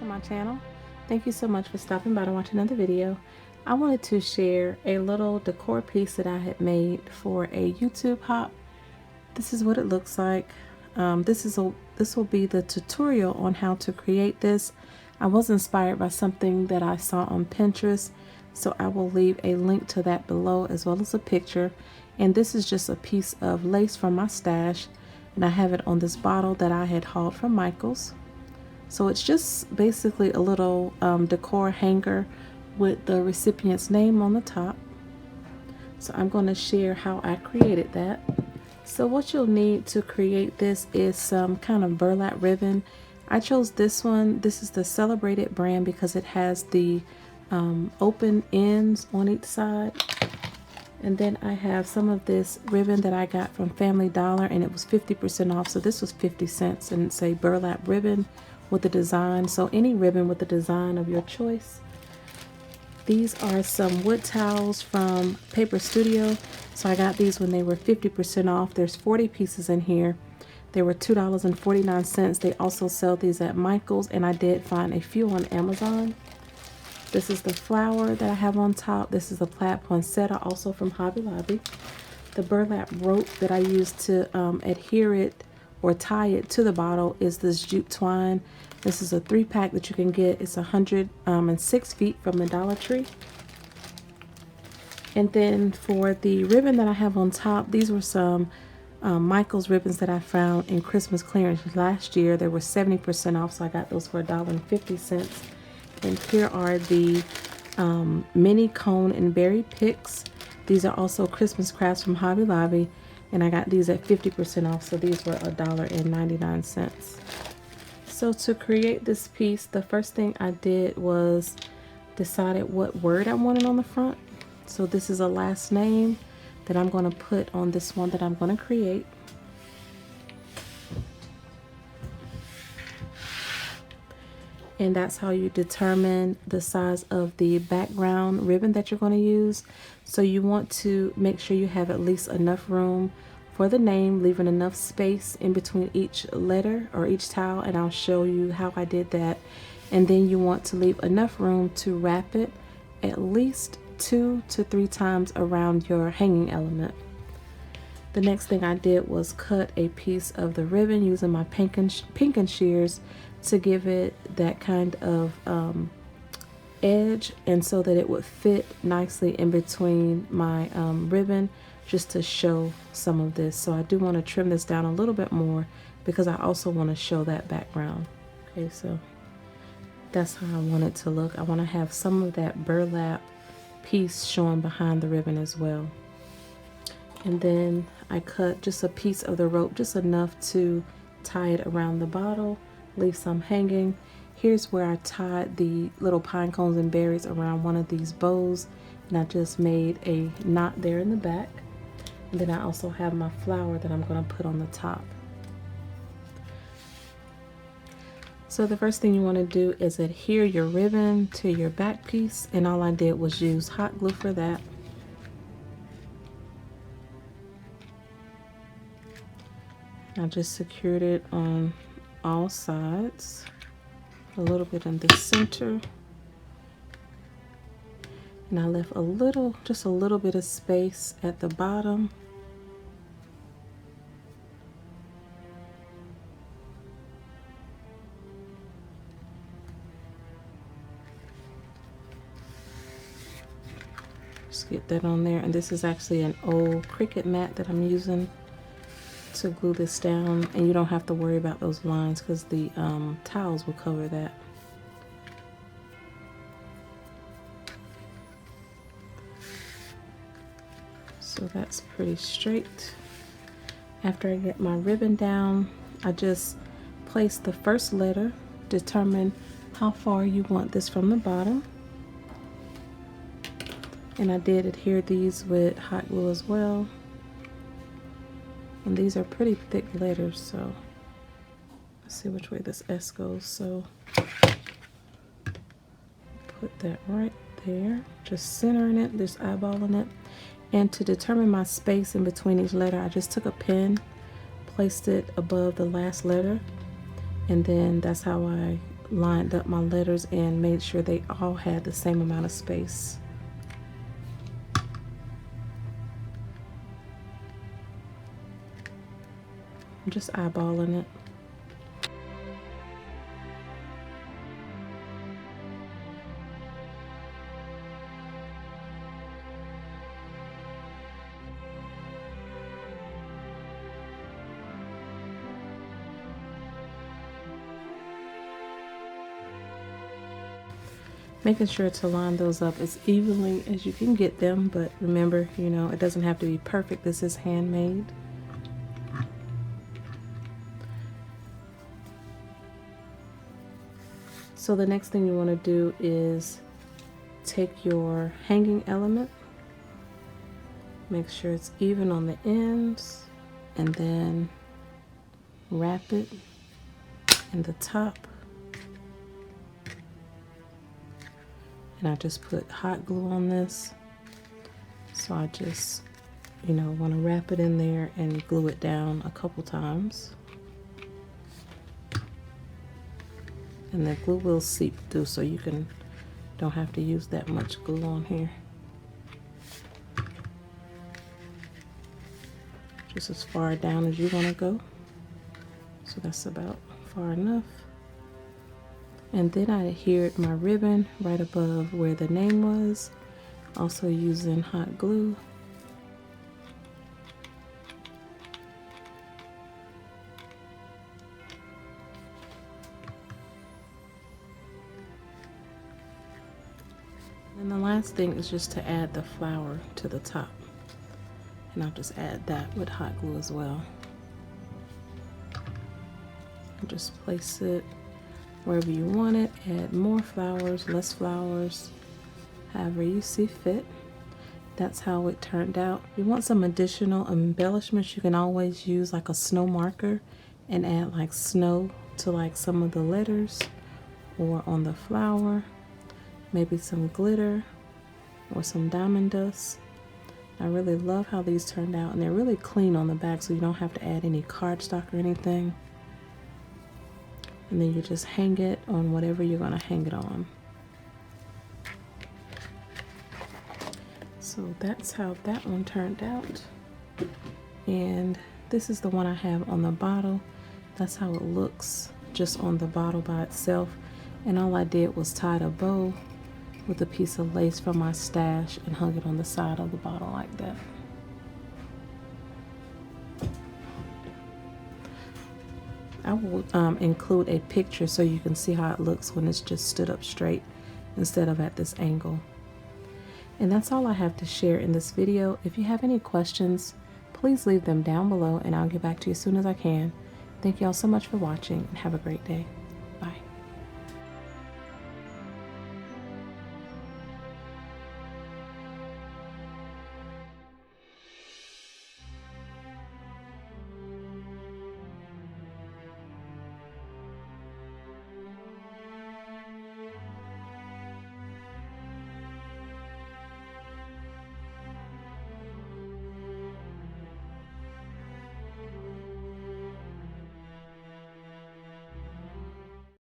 to my channel. Thank you so much for stopping by to watch another video. I wanted to share a little decor piece that I had made for a YouTube hop. This is what it looks like. This will be the tutorial on how to create this. I was inspired by something that I saw on Pinterest, so I will leave a link to that below as well as a picture. And this is just a piece of lace from my stash, and I have it on this bottle that I had hauled from Michael's. So it's just basically a little decor hanger with the recipient's name on the top. So I'm going to share how I created that. So what you'll need to create this is some kind of burlap ribbon. I chose this one. This is the Celebrated brand because it has the open ends on each side. And then I have some of this ribbon that I got from Family Dollar, and it was 50% off. So this was 50 cents, and it's a burlap ribbon with the design. So any ribbon with the design of your choice. These are some wood towels from Paper Studio. So I got these when they were 50% off. There's 40 pieces in here. They were $2.49. They also sell these at Michael's, and I did find a few on Amazon. This is the flower that I have on top. This is the plaid poinsettia, also from Hobby Lobby. The burlap rope that I used to adhere it or tie it to the bottle is this jute twine. This is a 3-pack that you can get. It's 106 feet from the Dollar Tree. And then for the ribbon that I have on top, these were some Michael's ribbons that I found in Christmas clearance last year. They were 70% off, so I got those for $1.50. And here are the mini cone and berry picks. These are also Christmas crafts from Hobby Lobby, and I got these at 50% off, so these were $1.99. So to create this piece, the first thing I did was decided what word I wanted on the front. So this is a last name that I'm going to put on this one that I'm going to create. And that's how you determine the size of the background ribbon that you're going to use. So you want to make sure you have at least enough room for the name, leaving enough space in between each letter or each tile, and I'll show you how I did that. And then you want to leave enough room to wrap it at least 2 to 3 times around your hanging element. The next thing I did was cut a piece of the ribbon using my pinking shears to give it that kind of edge, and so that it would fit nicely in between my ribbon, just to show some of this. So I do want to trim this down a little bit more because I also want to show that background. Okay, so that's how I want it to look. I want to have some of that burlap piece showing behind the ribbon as well. And then I cut just a piece of the rope, just enough to tie it around the bottle, leave some hanging. Here's where I tied the little pine cones and berries around one of these bows, and I just made a knot there in the back. And then I also have my flower that I'm going to put on the top. So the first thing you want to do is adhere your ribbon to your back piece, and all I did was use hot glue for that. I just secured it on all sides, a little bit in the center, and I left just a little bit of space at the bottom. Just get that on there, and this is actually an old Cricut mat that I'm using to glue this down, and you don't have to worry about those lines because the towels will cover that. So that's pretty straight. After I get my ribbon down, I just place the first letter, determine how far you want this from the bottom. And I did adhere these with hot glue as well. And these are pretty thick letters, so let's see which way this S goes. So put that right there, just centering it, just eyeballing it. And to determine my space in between each letter, I just took a pen, placed it above the last letter, and then that's how I lined up my letters and made sure they all had the same amount of space. I'm just eyeballing it. Making sure to line those up as evenly as you can get them, but remember, you know, it doesn't have to be perfect. This is handmade. So the next thing you want to do is take your hanging element, make sure it's even on the ends, and then wrap it in the top. And I just put hot glue on this, so I just, you know, want to wrap it in there and glue it down a couple times. And the glue will seep through, so you don't have to use that much glue on here. Just as far down as you want to go. So that's about far enough. And then I adhered my ribbon right above where the name was, also using hot glue. And the last thing is just to add the flower to the top. And I'll just add that with hot glue as well. And just place it wherever you want it. Add more flowers, less flowers, however you see fit. That's how it turned out. If you want some additional embellishments, you can always use like a snow marker and add like snow to like some of the letters or on the flower. Maybe some glitter or some diamond dust. I really love how these turned out, and they're really clean on the back, so you don't have to add any cardstock or anything. And then you just hang it on whatever you're going to hang it on. So that's how that one turned out. And this is the one I have on the bottle. That's how it looks just on the bottle by itself. And all I did was tie a bow with a piece of lace from my stash and hung it on the side of the bottle like that. I will include a picture so you can see how it looks when it's just stood up straight instead of at this angle. And that's all I have to share in this video. If you have any questions, please leave them down below and I'll get back to you as soon as I can. Thank you all so much for watching and have a great day.